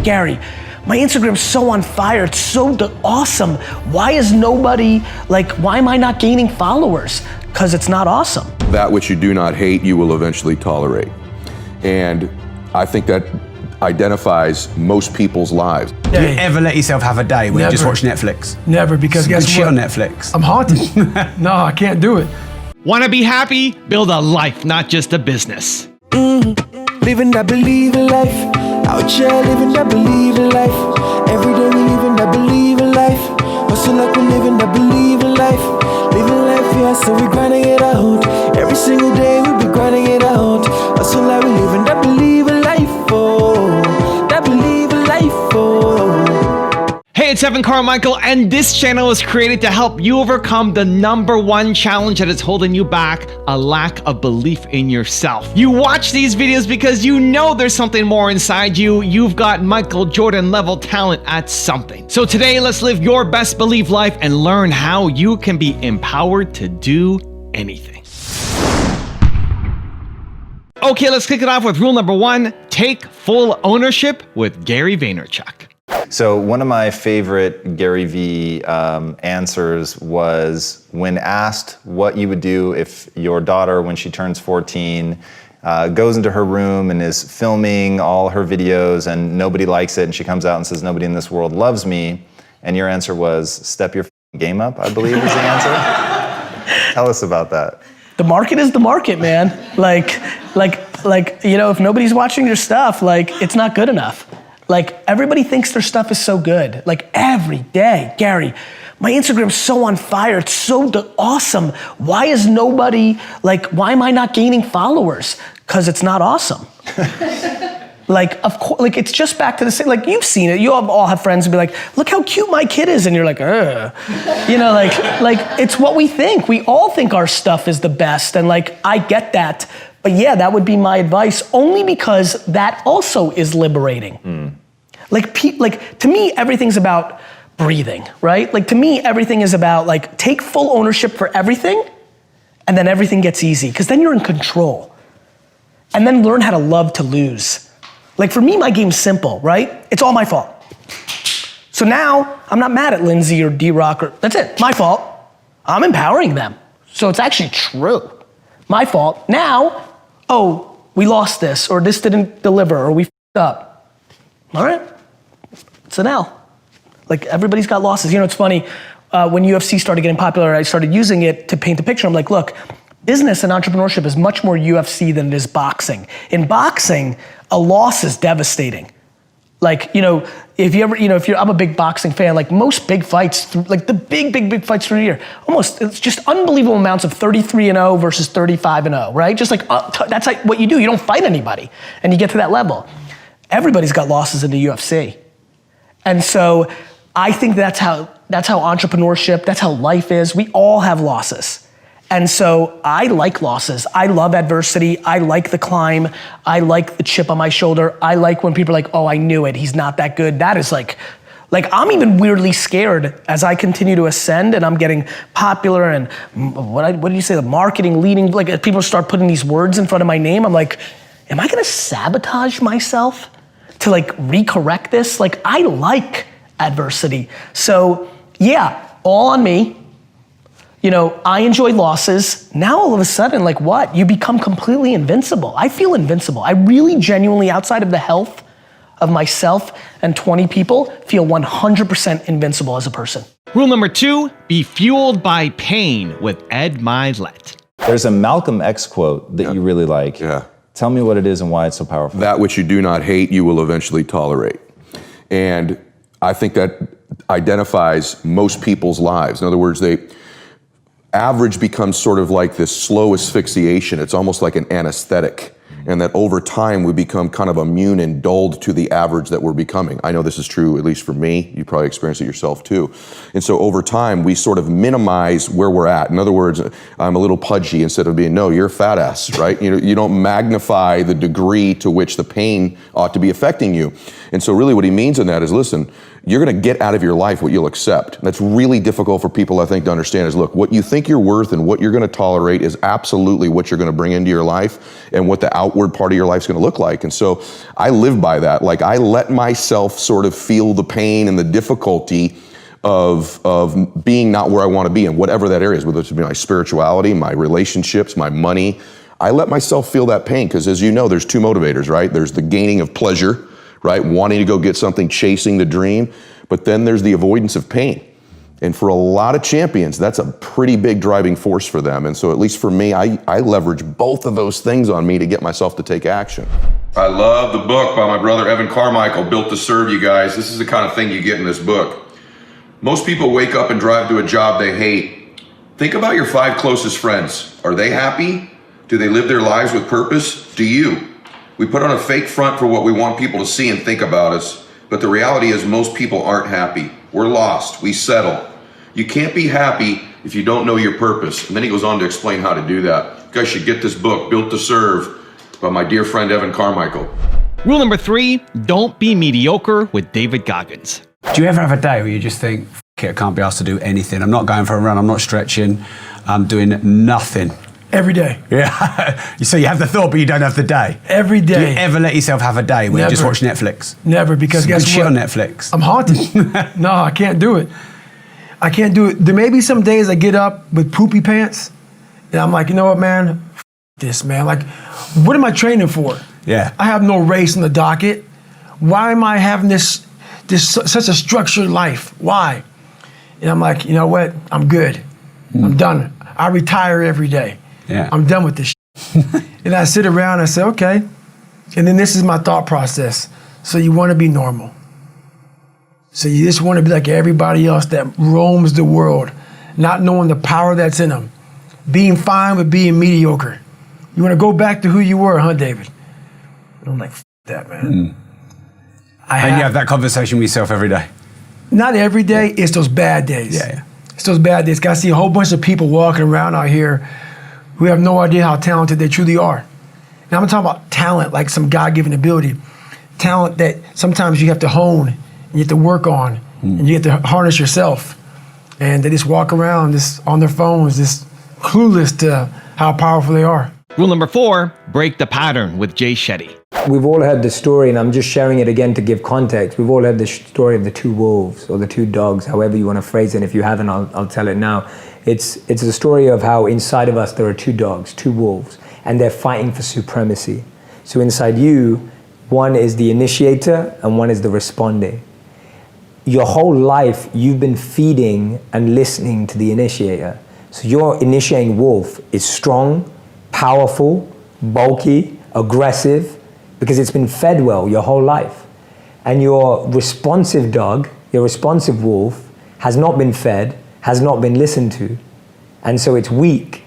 Gary, my Instagram's so on fire, it's so awesome. Why is nobody, like, why am I not gaining followers? Because it's not awesome. That which you do not hate, you will eventually tolerate. And I think that identifies most people's lives. Do you ever let yourself have a day where you just watch Netflix? Never, because guess Shit what? on Netflix. I'm haunted. No, I can't do it. Want to be happy? Build a life, not just a business. Living that believing life. Out here living that believing life. Every day we living that believing life. Hustle like we living that believing life. Living life, yeah, so we grinding it out. Every single day we be grinding it out. Hustle like we living that believing life. Oh, that believing life. Oh. Hey, it's Carmichael, and this channel is created to help you overcome the #1 challenge that is holding you back, a lack of belief in yourself. You watch these videos because you know there's something more inside you. You've got Michael Jordan level talent at something. So today, let's live your best belief life and learn how you can be empowered to do anything. Okay, let's kick it off with rule number 1, take full ownership with Gary Vaynerchuk. So one of my favorite Gary Vee answers was when asked what you would do if your daughter, when she turns 14, goes into her room and is filming all her videos and nobody likes it, and she comes out and says, "Nobody in this world loves me," and your answer was, "Step your game up," I believe is the answer. Tell us about that. The market is the market, man. Like, you know, if nobody's watching your stuff, like, it's not good enough. Like, everybody thinks their stuff is so good. Like, every day, Gary, my Instagram's so on fire, it's so awesome. Why is nobody, like, why am I not gaining followers? Because it's not awesome. Like, of course, like, it's just back to the same, like, you've seen it. You all have friends who be like, look how cute my kid is, and you're like, ugh. You know, like, it's what we think. We all think our stuff is the best, and like, I get that. But yeah, that would be my advice, only because that also is liberating. Like, to me, everything's about breathing, right? Like, to me, everything is about, like, take full ownership for everything, and then everything gets easy, because then you're in control. And then learn how to love to lose. Like, for me, my game's simple, right? It's all my fault. So now, I'm not mad at Lindsay or D-Rock, or that's it, my fault. I'm empowering them. So it's actually true. My fault. Now, oh, we lost this, or this didn't deliver, or we f***ed up. All right, it's an L. Like, everybody's got losses. You know, it's funny, when UFC started getting popular, I started using it to paint a picture. I'm like, look, business and entrepreneurship is much more UFC than it is boxing. In boxing, a loss is devastating. Like, you know, if you ever, you know, I'm a big boxing fan, like most big fights, like the big fights through the year, almost, it's just unbelievable amounts of 33-0 versus 35-0, right? Just like, that's like what you do. You don't fight anybody, and you get to that level. Everybody's got losses in the UFC. And so I think that's how entrepreneurship, that's how life is. We all have losses. And so I like losses. I love adversity. I like the climb. I like the chip on my shoulder. I like when people are like, oh, I knew it, he's not that good. That is like I'm even weirdly scared as I continue to ascend and I'm getting popular, and what did you say, the marketing leading, like, as people start putting these words in front of my name, I'm like, am I gonna sabotage myself to like recorrect this? Like, I like adversity. So yeah, all on me. You know, I enjoy losses. Now all of a sudden, like, what? You become completely invincible. I feel invincible. I really genuinely, outside of the health of myself and 20 people, feel 100% invincible as a person. Rule number 2, be fueled by pain with Ed Mylett. There's a Malcolm X quote that you really like. Yeah. Tell me what it is and why it's so powerful. That which you do not hate, you will eventually tolerate. And I think that identifies most people's lives. In other words, average becomes sort of like this slow asphyxiation. It's almost like an anesthetic. And that over time we become kind of immune and dulled to the average that we're becoming. I know this is true, at least for me. You probably experienced it yourself too. And so over time we sort of minimize where we're at. In other words, I'm a little pudgy instead of being, no, you're a fat ass, right? You don't magnify the degree to which the pain ought to be affecting you. And so really what he means in that is, listen, you're gonna get out of your life what you'll accept. That's really difficult for people, I think, to understand is, look, what you think you're worth and what you're gonna tolerate is absolutely what you're gonna bring into your life, and what the outward outward part of your life's going to look like. And so I live by that. Like, I let myself sort of feel the pain and the difficulty of being not where I want to be in whatever that area is, whether it's my spirituality, my relationships, my money. I let myself feel that pain because, as you know, there's two motivators, right? There's the gaining of pleasure, right? Wanting to go get something, chasing the dream. But then there's the avoidance of pain. And for a lot of champions, that's a pretty big driving force for them. And so at least for me, I leverage both of those things on me to get myself to take action. I love the book by my brother, Evan Carmichael, Built to Serve, you guys. This is the kind of thing you get in this book. Most people wake up and drive to a job they hate. Think about your 5 closest friends. Are they happy? Do they live their lives with purpose? Do you? We put on a fake front for what we want people to see and think about us, but the reality is most people aren't happy. We're lost. We settle. You can't be happy if you don't know your purpose. And then he goes on to explain how to do that. You guys should get this book, Built to Serve, by my dear friend Evan Carmichael. Rule number 3, don't be mediocre with David Goggins. Do you ever have a day where you just think, "F it, I can't be asked to do anything. I'm not going for a run, I'm not stretching, I'm doing nothing." Every day. Yeah. So you have the thought, but you don't have the day. Every Do day. you ever let yourself have a day where you just Never. watch Netflix? Never, because Some guess good shit what? on Netflix. I'm haunted. No, I can't do it. I can't do it. There may be some days I get up with poopy pants, and I'm like, you know what, man? F this, man. Like, what am I training for? Yeah. I have no race on the docket. Why am I having such a structured life? Why? And I'm like, you know what? I'm good. I'm done. I retire every day. Yeah. I'm done with this shit. And I sit around and I say, okay. And then this is my thought process. So you want to be normal. So you just want to be like everybody else that roams the world, not knowing the power that's in them. Being fine with being mediocre. You want to go back to who you were, huh, David? And I'm like, F that, man. And you have that conversation with yourself every day. Not every day, it's those bad days. Yeah. It's those bad days. I see a whole bunch of people walking around out here who have no idea how talented they truly are. Now I'm talking about talent, like some God-given ability. Talent that sometimes you have to hone, and you have to work on, and you have to harness yourself. And they just walk around just on their phones, just clueless to how powerful they are. Rule number 4, break the pattern with Jay Shetty. We've all heard the story, and I'm just sharing it again to give context. We've all heard the story of the 2 wolves or the 2 dogs, however you want to phrase it. And if you haven't, I'll tell it now. It's the story of how inside of us there are 2 dogs, 2 wolves, and they're fighting for supremacy. So inside you, one is the initiator and one is the responding. Your whole life, you've been feeding and listening to the initiator. So your initiating wolf is strong, powerful, bulky, aggressive, because it's been fed well your whole life. And your responsive dog, your responsive wolf, has not been fed, has not been listened to. And so it's weak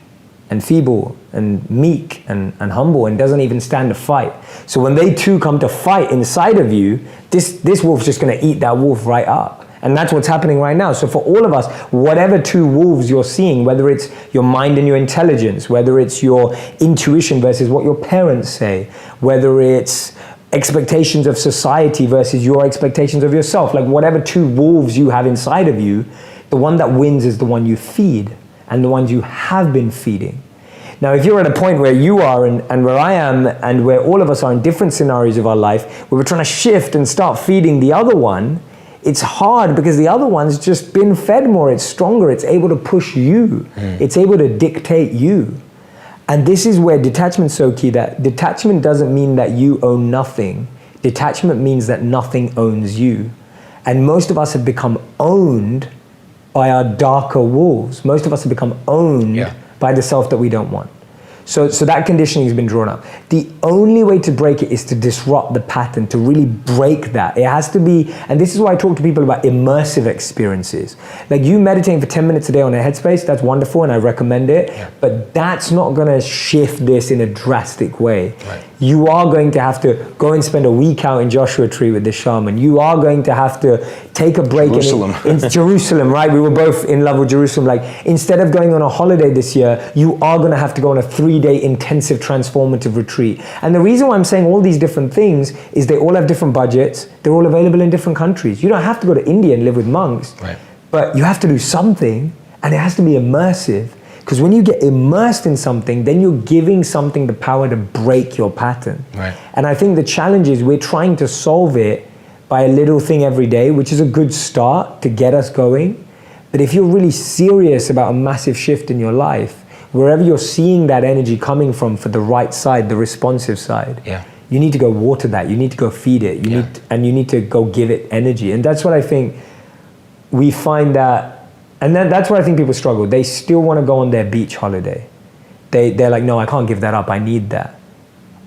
and feeble and meek and humble and doesn't even stand to fight. So when they two come to fight inside of you, this wolf's just gonna eat that wolf right up. And that's what's happening right now. So for all of us, whatever 2 wolves you're seeing, whether it's your mind and your intelligence, whether it's your intuition versus what your parents say, whether it's expectations of society versus your expectations of yourself, like whatever 2 wolves you have inside of you, the one that wins is the one you feed and the ones you have been feeding. Now, if you're at a point where you are and where I am and where all of us are in different scenarios of our life, where we're trying to shift and start feeding the other one, it's hard because the other one's just been fed more. It's stronger. It's able to push you. It's able to dictate you. And this is where detachment's so key, that detachment doesn't mean that you own nothing. Detachment means that nothing owns you. And most of us have become owned by our darker wolves. Most of us have become owned by the self that we don't want. So that conditioning has been drawn up. The only way to break it is to disrupt the pattern, to really break that. It has to be, and this is why I talk to people about immersive experiences. Like you meditating for 10 minutes a day on a headspace, that's wonderful and I recommend it, but that's not gonna shift this in a drastic way. Right. You are going to have to go and spend a week out in Joshua Tree with the shaman. You are going to have to take a break in Jerusalem, right? We were both in love with Jerusalem. Like instead of going on a holiday this year, you are gonna have to go on a 3-day intensive transformative retreat. And the reason why I'm saying all these different things is they all have different budgets. They're all available in different countries. You don't have to go to India and live with monks, but you have to do something, and it has to be immersive. Because when you get immersed in something, then you're giving something the power to break your pattern. Right. And I think the challenge is we're trying to solve it by a little thing every day, which is a good start to get us going. But if you're really serious about a massive shift in your life, wherever you're seeing that energy coming from for the right side, the responsive side, you need to go water that, you need to go feed it, you need to go give it energy. And that's what I think we find that, and that's where I think people struggle. They still want to go on their beach holiday. They're like, no, I can't give that up, I need that.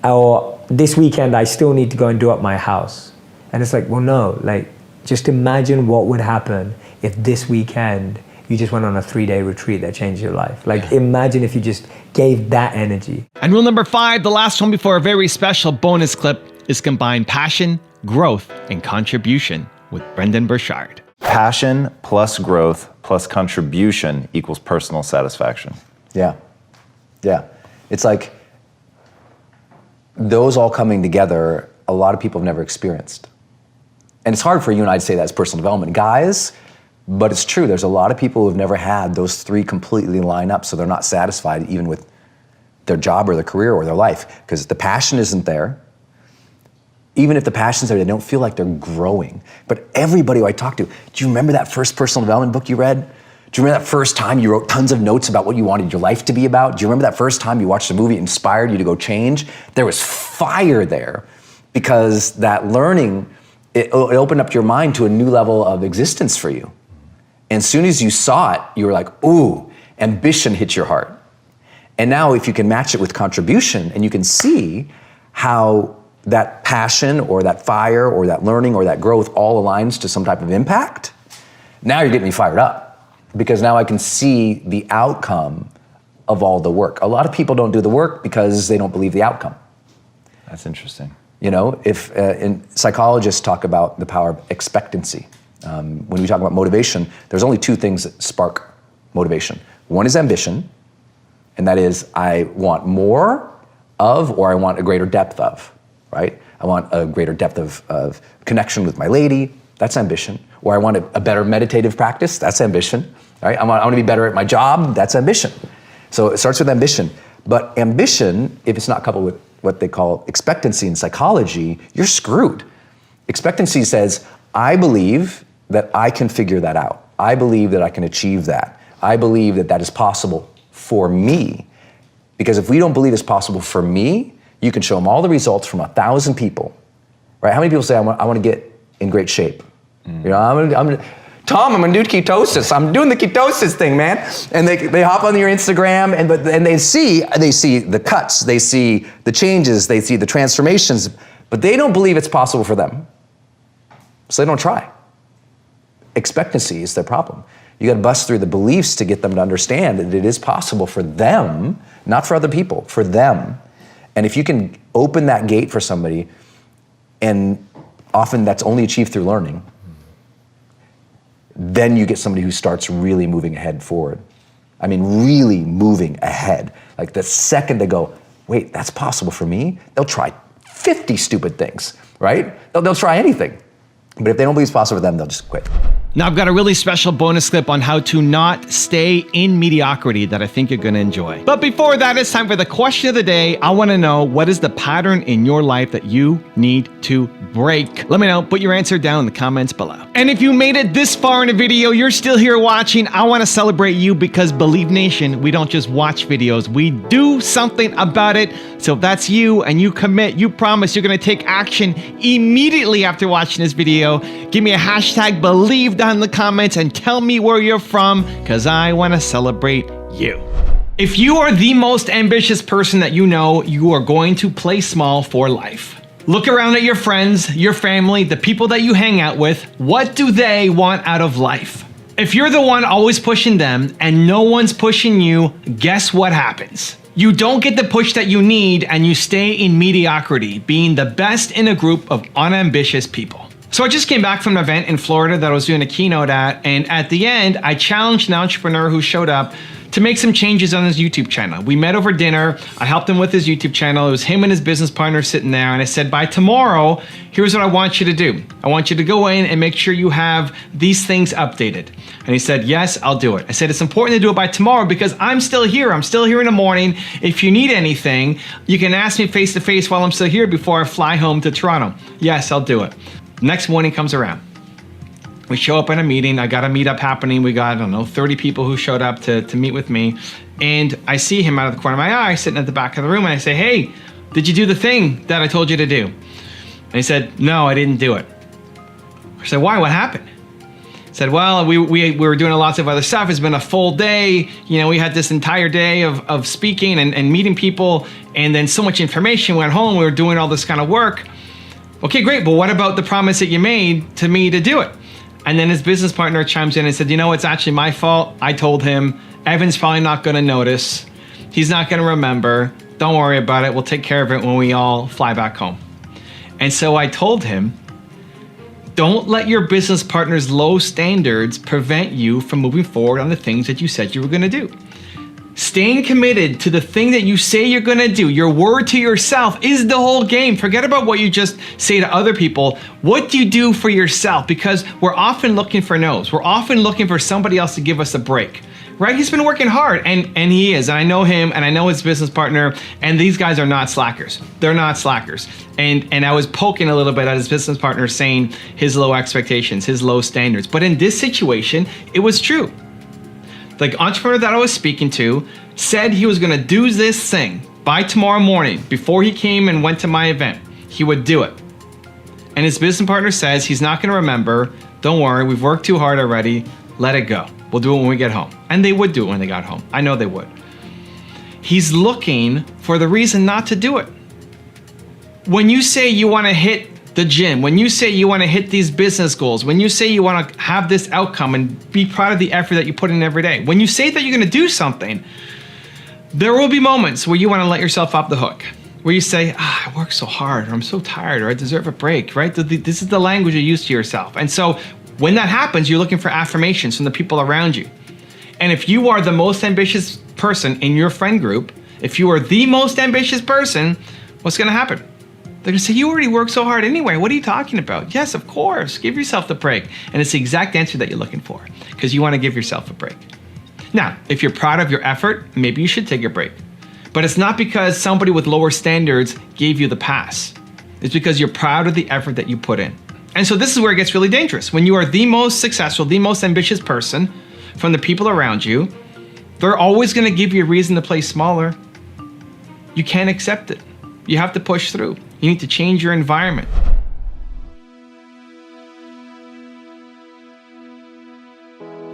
Or this weekend, I still need to go and do up my house. And it's like, well, no, like, just imagine what would happen if this weekend you just went on a 3-day retreat that changed your life. Like, imagine if you just gave that energy. And rule number 5, the last one before a very special bonus clip, is combine passion, growth, and contribution with Brendan Burchard. Passion plus growth plus contribution equals personal satisfaction. Yeah. It's like those all coming together, a lot of people have never experienced. And it's hard for you and I to say that as personal development guys, but it's true. There's a lot of people who have never had those three completely line up, so they're not satisfied even with their job or their career or their life, because the passion isn't there. Even if the passion's there, they don't feel like they're growing. But everybody who I talk to, do you remember that first personal development book you read? Do you remember that first time you wrote tons of notes about what you wanted your life to be about? Do you remember that first time you watched a movie that inspired you to go change? There was fire there, because that learning, it opened up your mind to a new level of existence for you. And as soon as you saw it, you were like, ooh, ambition hit your heart. And now if you can match it with contribution, and you can see how that passion or that fire or that learning or that growth all aligns to some type of impact, now you're getting me fired up, because now I can see the outcome of all the work. A lot of people don't do the work because they don't believe the outcome. That's interesting. You know, if psychologists talk about the power of expectancy. When we talk about motivation, there's only two things that spark motivation. One is ambition, and that is I want more of, or I want a greater depth of, right? I want a greater depth of connection with my lady, that's ambition. Or I want a better meditative practice, that's ambition, right? I want to be better at my job, that's ambition. So it starts with ambition. But ambition, if it's not coupled with what they call expectancy in psychology, you're screwed. Expectancy says, I believe that I can figure that out. I believe that I can achieve that. I believe that that is possible for me. Because if we don't believe it's possible for me, you can show them all the results from 1,000 people, right? How many people say, I want to get in great shape? You know, Tom, I'm gonna do ketosis. I'm doing the ketosis thing, man. And they hop on your Instagram and they see the cuts, they see the changes, they see the transformations, but they don't believe it's possible for them. So they don't try. Expectancy is their problem. You gotta bust through the beliefs to get them to understand that it is possible for them, not for other people, for them. And if you can open that gate for somebody, and often that's only achieved through learning, then you get somebody who starts really moving ahead forward. I mean, really moving ahead. Like the second they go, wait, that's possible for me, they'll try 50 stupid things, right? They'll try anything. But if they don't believe it's possible for them, they'll just quit. Now I've got a really special bonus clip on how to not stay in mediocrity that I think you're gonna enjoy. But before that, it's time for the question of the day. I wanna know, what is the pattern in your life that you need to break? Let me know, put your answer down in the comments below. And if you made it this far in the video, you're still here watching, I wanna celebrate you, because Believe Nation, we don't just watch videos, we do something about it. So if that's you and you commit, you promise you're gonna take action immediately after watching this video, give me a hashtag Believe down in the comments and tell me where you're from, because I want to celebrate you. If you are the most ambitious person that you know, you are going to play small for life. Look around at your friends, your family, the people that you hang out with. What do they want out of life? If you're the one always pushing them and no one's pushing you, guess what happens? You don't get the push that you need, and you stay in mediocrity, being the best in a group of unambitious people. So I just came back from an event in Florida that I was doing a keynote at, and at the end, I challenged an entrepreneur who showed up to make some changes on his YouTube channel. We met over dinner. I helped him with his YouTube channel. It was him and his business partner sitting there, and I said, by tomorrow, here's what I want you to do. I want you to go in and make sure you have these things updated. And he said, yes, I'll do it. I said, it's important to do it by tomorrow because I'm still here. I'm still here in the morning. If you need anything, you can ask me face to face while I'm still here before I fly home to Toronto. Yes, I'll do it. Next morning comes around. We show up in a meeting. I got a meetup happening. We got, I don't know, 30 people who showed up to meet with me. And I see him out of the corner of my eye sitting at the back of the room, and I say, hey, did you do the thing that I told you to do? And he said, no, I didn't do it. I said, why? What happened? He said, well, we were doing lots of other stuff. It's been a full day. You know, we had this entire day of speaking and meeting people, and then so much information. We went home. We were doing all this kind of work. Okay, great. But what about the promise that you made to me to do it? And then his business partner chimes in and said, you know, it's actually my fault. I told him. Evan's probably not going to notice. He's not going to remember. Don't worry about it. We'll take care of it when we all fly back home. And so I told him, don't let your business partner's low standards prevent you from moving forward on the things that you said you were going to do. Staying committed to the thing that you say you're gonna do, your word to yourself, is the whole game. Forget about what you just say to other people. What do you do for yourself? Because we're often looking for no's. We're often looking for somebody else to give us a break, right? He's been working hard, and he is. And I know him, and I know his business partner, and these guys are not slackers. They're not slackers. And I was poking a little bit at his business partner, saying his low expectations, his low standards. But in this situation, it was true. The entrepreneur that I was speaking to said he was gonna do this thing by tomorrow morning before he came and went to my event. He would do it. And his business partner says he's not gonna remember. Don't worry, we've worked too hard already. Let it go. We'll do it when we get home. And they would do it when they got home. I know they would. He's looking for the reason not to do it. When you say you wanna hit the gym, when you say you want to hit these business goals, when you say you want to have this outcome and be proud of the effort that you put in every day, when you say that you're going to do something, there will be moments where you want to let yourself off the hook, where you say, I work so hard, or I'm so tired, or I deserve a break, right? This is the language you use to yourself. And so when that happens, you're looking for affirmations from the people around you. And if you are the most ambitious person in your friend group, if you are the most ambitious person, what's going to happen? They're gonna say, you already work so hard anyway. What are you talking about? Yes, of course. Give yourself the break. And it's the exact answer that you're looking for, because you want to give yourself a break. Now, if you're proud of your effort, maybe you should take a break. But it's not because somebody with lower standards gave you the pass. It's because you're proud of the effort that you put in. And so this is where it gets really dangerous. When you are the most successful, the most ambitious person from the people around you, they're always gonna give you a reason to play smaller. You can't accept it. You have to push through. You need to change your environment.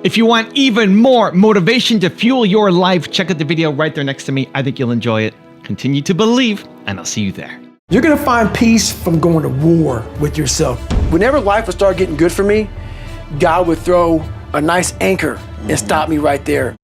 If you want even more motivation to fuel your life, check out the video right there next to me. I think you'll enjoy it. Continue to believe, and I'll see you there. You're gonna find peace from going to war with yourself. Whenever life would start getting good for me, God would throw a nice anchor and stop me right there.